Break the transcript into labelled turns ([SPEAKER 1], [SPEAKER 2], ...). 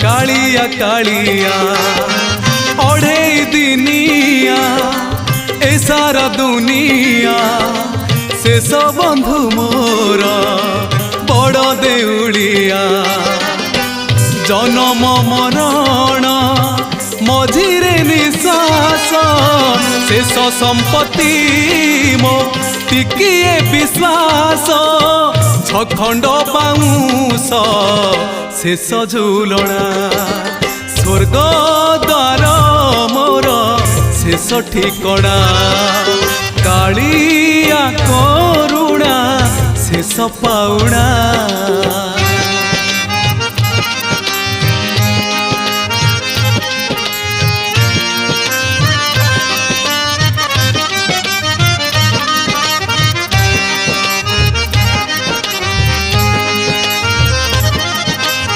[SPEAKER 1] कालिया कालिया ओढ़े दिनिया ए सारा दुनिया शेष बंधु मोर बड़ देउलिया जन्म मरण मझिरे निश्वास शेष संपत्ति मो टिकिए विश्वास छखंड बाउंस शेष झुलना स्वर्ग द्वार मोर शेष ठिकणा कालिया करुणा शेष पाउणा।